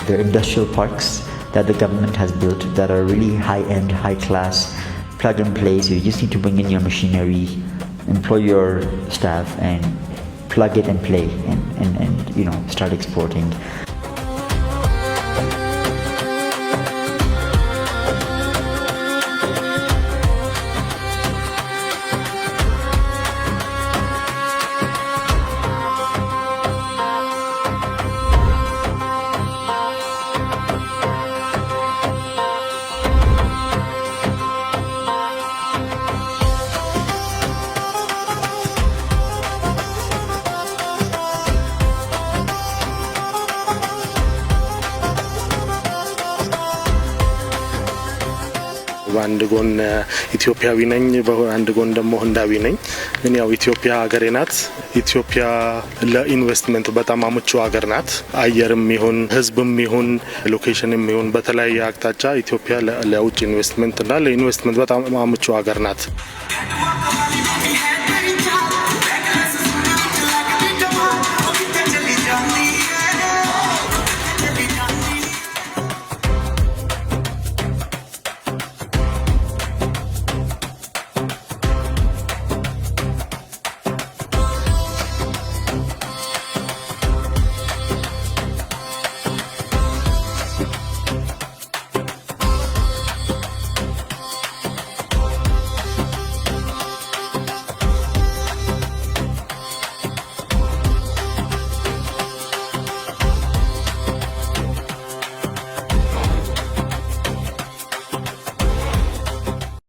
There are industrial parks that the government has built that are really high-end, high-class, plug and play. So you just need to bring in your machinery, employ your staff, and plug it and play, and start exporting. በአንድ ጎን ኢትዮጵያዊ ነኝ በአንድ ጎን ደግሞ ህንዳዊ ነኝ ግን ያው ኢትዮጵያ ሀገሬ ናት ኢትዮጵያ ለኢንቨስትመንት በጣም አመቺ ሀገር ናት አየርም ይሁን ህዝብም ይሁን ሎኬሽንም ይሁን በተለያየ አቅጣጫ ኢትዮጵያ ለውጭ ኢንቨስትመንት እና ለኢንቨስትመንት በጣም አመቺ ሀገር ናት